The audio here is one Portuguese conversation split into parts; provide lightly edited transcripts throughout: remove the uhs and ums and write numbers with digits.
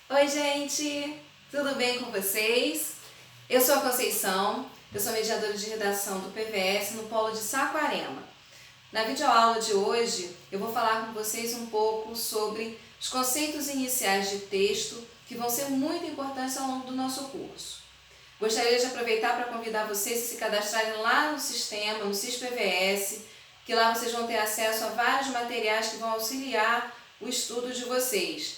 Oi gente, tudo bem com vocês? Eu sou a Conceição, eu sou mediadora de redação do PVS no Polo de Saquarema. Na videoaula de hoje eu vou falar com vocês um pouco sobre os conceitos iniciais de texto que vão ser muito importantes ao longo do nosso curso. Gostaria de aproveitar para convidar vocês a se cadastrarem lá no sistema, no SIS-PVS, que lá vocês vão ter acesso a vários materiais que vão auxiliar o estudo de vocês.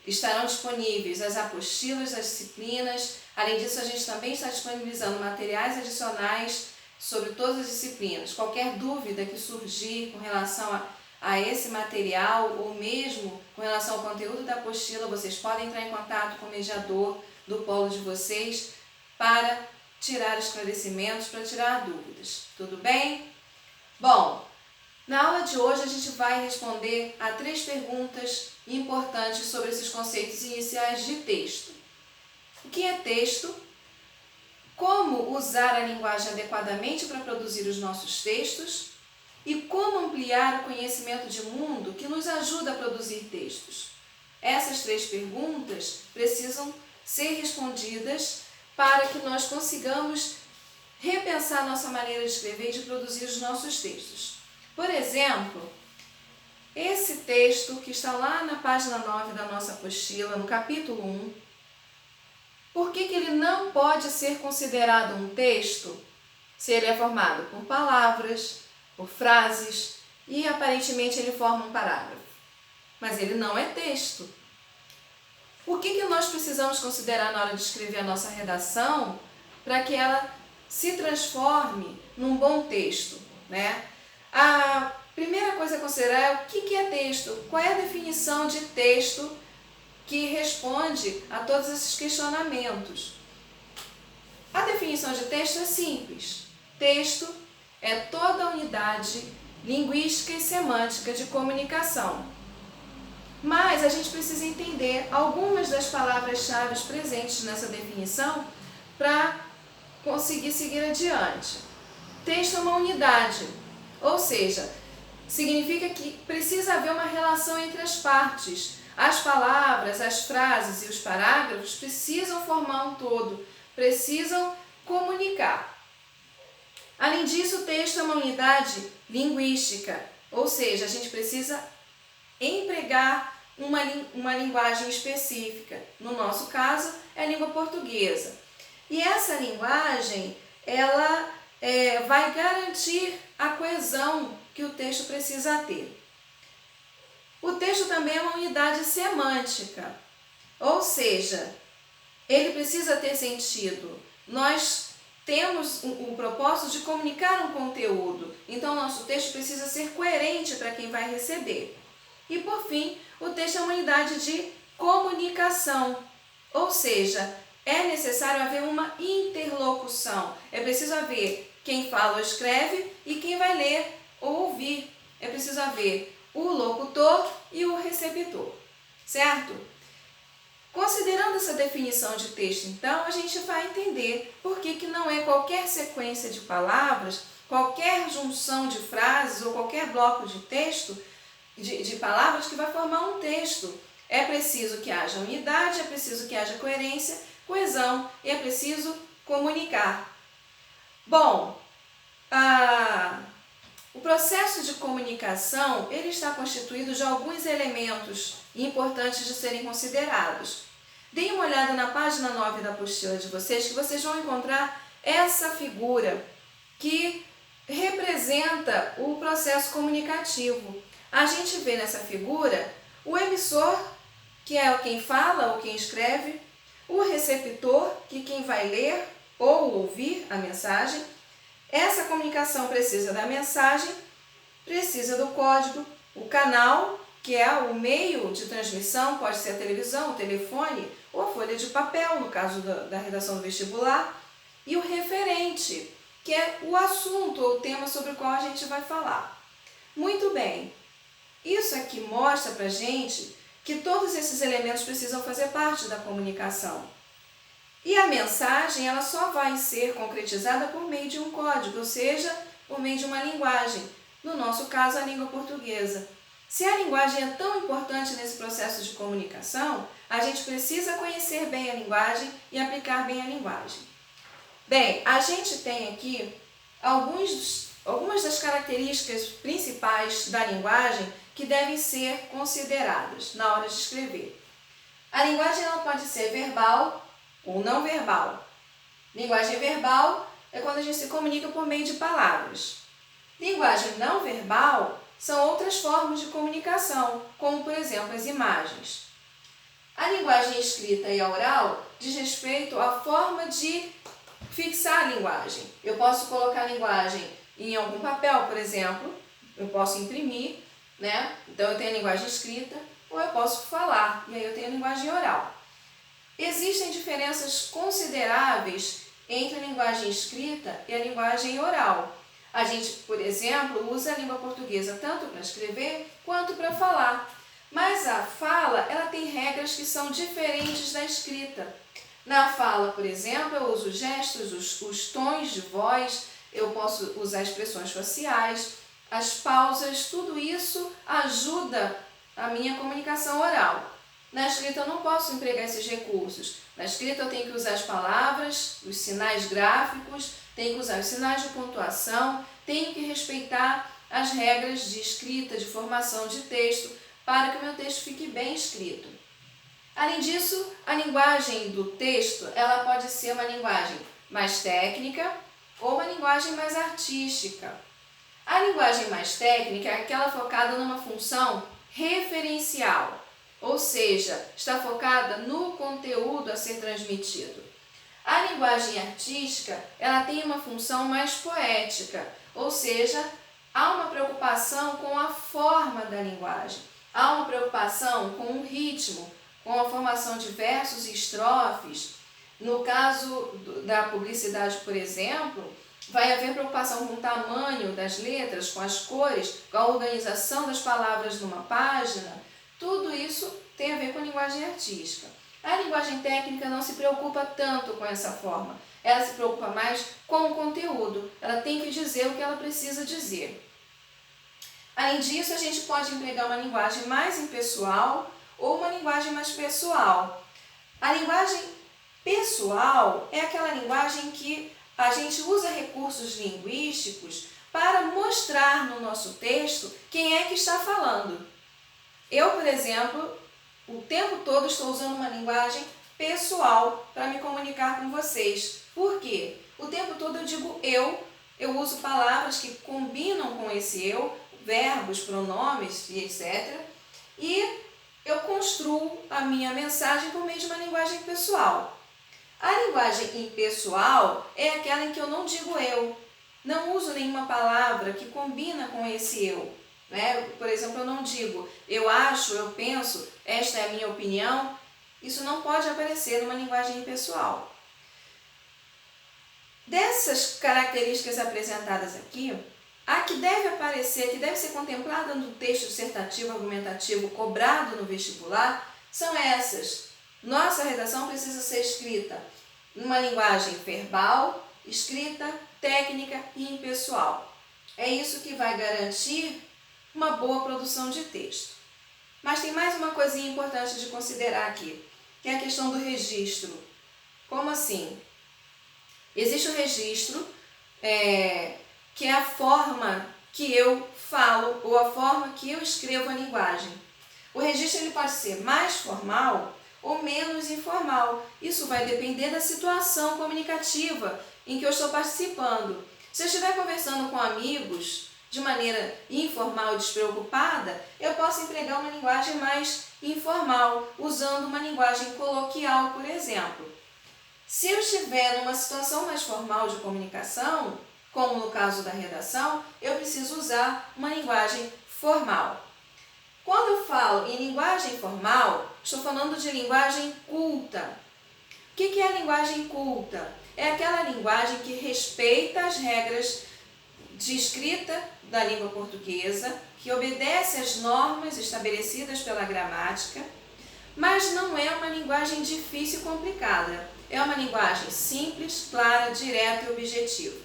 Estarão disponíveis as apostilas das disciplinas. Além disso, a gente também está disponibilizando materiais adicionais sobre todas as disciplinas. Qualquer dúvida que surgir com relação a esse material ou mesmo com relação ao conteúdo da apostila, vocês podem entrar em contato com o mediador do polo de vocês para tirar esclarecimentos, para tirar dúvidas. Tudo bem? Bom, na aula de hoje a gente vai responder a 3 perguntas importantes sobre esses conceitos iniciais de texto. O que é texto? Como usar a linguagem adequadamente para produzir os nossos textos? E como ampliar o conhecimento de mundo que nos ajuda a produzir textos? Essas 3 perguntas precisam ser respondidas para que nós consigamos repensar nossa maneira de escrever e de produzir os nossos textos. Por exemplo, esse texto que está lá na página 9 da nossa apostila, no capítulo 1, por que ele não pode ser considerado um texto se ele é formado por palavras, por frases e aparentemente ele forma um parágrafo? Mas ele não é texto. O que nós precisamos considerar na hora de escrever a nossa redação para que ela se transforme num bom texto, né? A primeira coisa a considerar é o que é texto, qual é a definição de texto que responde a todos esses questionamentos. A definição de texto é simples. Texto é toda a unidade linguística e semântica de comunicação. Mas a gente precisa entender algumas das palavras-chave presentes nessa definição para conseguir seguir adiante. Texto é uma unidade, ou seja, significa que precisa haver uma relação entre as partes. As palavras, as frases e os parágrafos precisam formar um todo, precisam comunicar. Além disso, o texto é uma unidade linguística, ou seja, a gente precisa empregar uma linguagem específica. No nosso caso, é a língua portuguesa. E essa linguagem, ela vai garantir a coesão que o texto precisa ter. O texto também é uma unidade semântica, ou seja, ele precisa ter sentido. Nós temos o propósito de comunicar um conteúdo, então nosso texto precisa ser coerente para quem vai receber. E por fim, o texto é uma unidade de comunicação, ou seja, é necessário haver uma interlocução. É preciso haver quem fala ou escreve e quem vai ler ou ouvir. É preciso haver o locutor e o receptor, certo? Considerando essa definição de texto, então, a gente vai entender por que não é qualquer sequência de palavras, qualquer junção de frases ou qualquer bloco de texto, de palavras que vai formar um texto. É preciso que haja unidade, é preciso que haja coerência, coesão e é preciso comunicar. Bom, o processo de comunicação ele está constituído de alguns elementos importantes de serem considerados. Deem uma olhada na página 9 da apostila de vocês, que vocês vão encontrar essa figura que representa o processo comunicativo. A gente vê nessa figura o emissor, que é quem fala ou quem escreve, o receptor, que é quem vai ler ou ouvir a mensagem. Essa comunicação precisa da mensagem, precisa do código, o canal, que é o meio de transmissão, pode ser a televisão, o telefone ou a folha de papel, no caso da redação do vestibular, e o referente, que é o assunto ou o tema sobre o qual a gente vai falar. Muito bem, isso aqui mostra pra gente que todos esses elementos precisam fazer parte da comunicação. E a mensagem ela só vai ser concretizada por meio de um código, ou seja, por meio de uma linguagem. No nosso caso, a língua portuguesa. Se a linguagem é tão importante nesse processo processo de comunicação, a gente precisa conhecer bem a linguagem e aplicar bem a linguagem. Bem, a gente tem aqui algumas das características principais da linguagem que devem ser consideradas na hora de escrever. A linguagem ela pode ser verbal ou não verbal. Linguagem verbal é quando a gente se comunica por meio de palavras. Linguagem não verbal são outras formas de comunicação, como por exemplo as imagens. A linguagem escrita e a oral diz respeito à forma de fixar a linguagem. Eu posso colocar a linguagem em algum papel, por exemplo, eu posso imprimir, né? Então eu tenho a linguagem escrita, ou eu posso falar, e aí eu tenho a linguagem oral. Existem diferenças consideráveis entre a linguagem escrita e a linguagem oral. A gente, por exemplo, usa a língua portuguesa tanto para escrever quanto para falar. Mas a fala, ela tem regras que são diferentes da escrita. Na fala, por exemplo, eu uso gestos, os tons de voz, eu posso usar expressões faciais, as pausas, tudo isso ajuda a minha comunicação oral. Na escrita eu não posso empregar esses recursos. Na escrita eu tenho que usar as palavras, os sinais gráficos, tenho que usar os sinais de pontuação, tenho que respeitar as regras de escrita, de formação de texto, para que o meu texto fique bem escrito. Além disso, a linguagem do texto, ela pode ser uma linguagem mais técnica ou uma linguagem mais artística. A linguagem mais técnica é aquela focada numa função referencial, ou seja, está focada no conteúdo a ser transmitido. A linguagem artística, ela tem uma função mais poética, ou seja, há uma preocupação com a forma da linguagem, há uma preocupação com o ritmo, com a formação de versos e estrofes. No caso da publicidade, por exemplo, vai haver preocupação com o tamanho das letras, com as cores, com a organização das palavras numa página. Tudo isso tem a ver com a linguagem artística. A linguagem técnica não se preocupa tanto com essa forma. Ela se preocupa mais com o conteúdo. Ela tem que dizer o que ela precisa dizer. Além disso, a gente pode empregar uma linguagem mais impessoal ou uma linguagem mais pessoal. A linguagem pessoal é aquela linguagem que a gente usa recursos linguísticos para mostrar no nosso texto quem é que está falando. Eu, por exemplo, o tempo todo estou usando uma linguagem pessoal para me comunicar com vocês. Por quê? O tempo todo eu digo eu uso palavras que combinam com esse eu, verbos, pronomes e etc. E eu construo a minha mensagem por meio de uma linguagem pessoal. A linguagem impessoal é aquela em que eu não digo eu, não uso nenhuma palavra que combina com esse eu. Né? Por exemplo, eu não digo eu acho, eu penso, esta é a minha opinião. Isso não pode aparecer numa linguagem impessoal. Dessas características apresentadas aqui, a que deve aparecer, que deve ser contemplada no texto dissertativo argumentativo cobrado no vestibular, são essas. Nossa redação precisa ser escrita numa linguagem verbal, escrita, técnica e impessoal. É isso que vai garantir uma boa produção de texto. Mas tem mais uma coisinha importante de considerar aqui, que é a questão do registro. Como assim? Existe o registro, que é a forma que eu falo ou a forma que eu escrevo a linguagem. O registro ele pode ser mais formal ou menos informal. Isso vai depender da situação comunicativa em que eu estou participando. Se eu estiver conversando com amigos de maneira informal e despreocupada, eu posso empregar uma linguagem mais informal, usando uma linguagem coloquial, por exemplo. Se eu estiver numa situação mais formal de comunicação, como no caso da redação, eu preciso usar uma linguagem formal. Quando eu falo em linguagem formal, estou falando de linguagem culta. O que é a linguagem culta? É aquela linguagem que respeita as regras de escrita da língua portuguesa, que obedece às normas estabelecidas pela gramática, mas não é uma linguagem difícil e complicada. É uma linguagem simples, clara, direta e objetiva.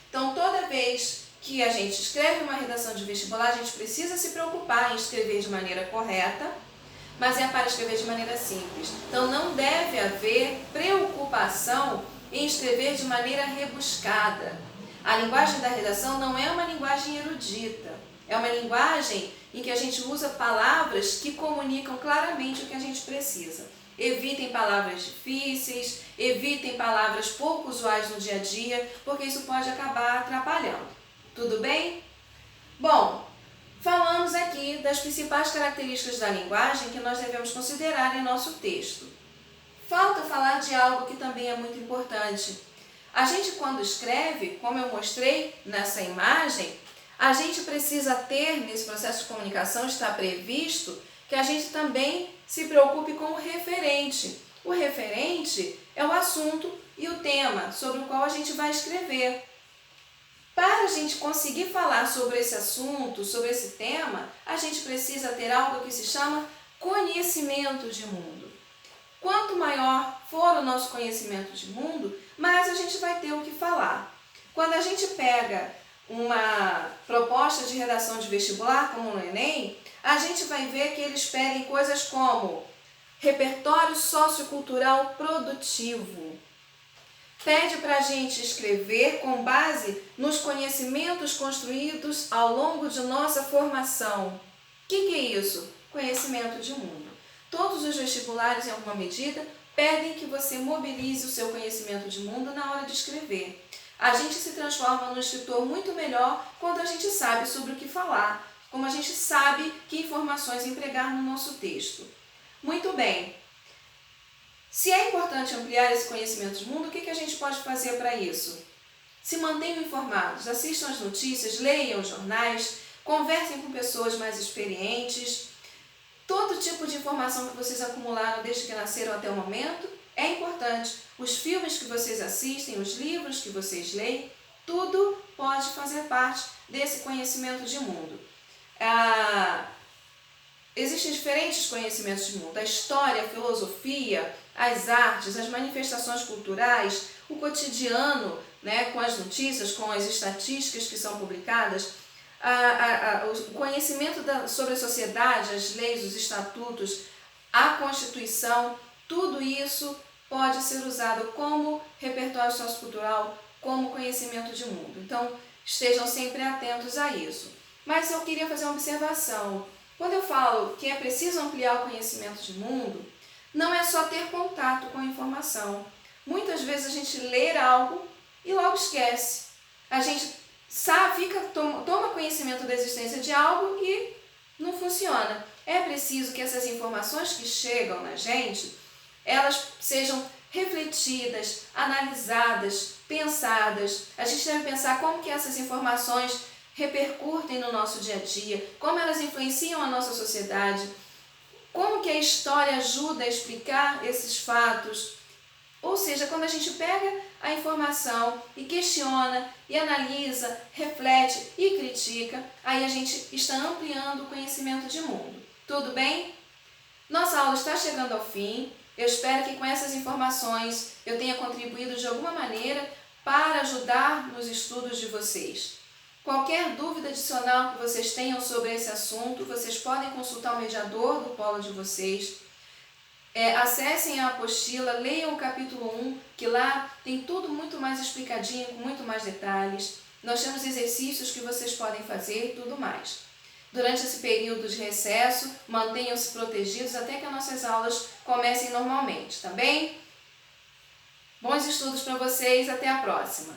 Então, toda vez que a gente escreve uma redação de vestibular, a gente precisa se preocupar em escrever de maneira correta, mas é para escrever de maneira simples. Então não deve haver preocupação em escrever de maneira rebuscada. A linguagem da redação não é uma linguagem erudita, é uma linguagem em que a gente usa palavras que comunicam claramente o que a gente precisa. Evitem palavras difíceis, evitem palavras pouco usuais no dia a dia, porque isso pode acabar atrapalhando. Tudo bem? Bom, falamos aqui das principais características da linguagem que nós devemos considerar em nosso texto. Falta falar de algo que também é muito importante. A gente, quando escreve, como eu mostrei nessa imagem, a gente precisa ter, nesse processo de comunicação, está previsto que a gente também se preocupe com o referente. O referente é o assunto e o tema sobre o qual a gente vai escrever. Para a gente conseguir falar sobre esse assunto, sobre esse tema, a gente precisa ter algo que se chama conhecimento de mundo. Quanto maior for o nosso conhecimento de mundo, mais a gente vai ter o que falar. Quando a gente pega uma proposta de redação de vestibular, como no Enem, a gente vai ver que eles pedem coisas como repertório sociocultural produtivo. Pede para a gente escrever com base nos conhecimentos construídos ao longo de nossa formação. O que é isso? Conhecimento de mundo. Todos os vestibulares, em alguma medida, pedem que você mobilize o seu conhecimento de mundo na hora de escrever. A gente se transforma num escritor muito melhor quando a gente sabe sobre o que falar, como a gente sabe que informações empregar no nosso texto. Muito bem. Se é importante ampliar esse conhecimento de mundo, o que a gente pode fazer para isso? Se mantenham informados, assistam às notícias, leiam os jornais, conversem com pessoas mais experientes. Todo tipo de informação que vocês acumularam desde que nasceram até o momento é importante. Os filmes que vocês assistem, os livros que vocês leem, tudo pode fazer parte desse conhecimento de mundo. Existem diferentes conhecimentos de mundo. A história, a filosofia, as artes, as manifestações culturais, o cotidiano, com as notícias, com as estatísticas que são publicadas, o conhecimento sobre a sociedade, as leis, os estatutos, a Constituição, tudo isso pode ser usado como repertório sociocultural, como conhecimento de mundo. Então, estejam sempre atentos a isso. Mas eu queria fazer uma observação. Quando eu falo que é preciso ampliar o conhecimento de mundo, não é só ter contato com a informação. Muitas vezes a gente lê algo e logo esquece. A gente toma conhecimento da existência de algo e não funciona. É preciso que essas informações que chegam na gente, elas sejam refletidas, analisadas, pensadas. A gente deve pensar como que essas informações repercutem no nosso dia a dia, como elas influenciam a nossa sociedade, como que a história ajuda a explicar esses fatos. Ou seja, quando a gente pega a informação e questiona, e analisa, reflete e critica, aí a gente está ampliando o conhecimento de mundo. Tudo bem? Nossa aula está chegando ao fim. Eu espero que com essas informações eu tenha contribuído de alguma maneira para ajudar nos estudos de vocês. Qualquer dúvida adicional que vocês tenham sobre esse assunto, vocês podem consultar o mediador do polo de vocês. Acessem a apostila, leiam o capítulo 1, que lá tem tudo muito mais explicadinho, com muito mais detalhes. Nós temos exercícios que vocês podem fazer e tudo mais. Durante esse período de recesso, mantenham-se protegidos até que as nossas aulas comecem normalmente, tá bem? Bons estudos para vocês, até a próxima!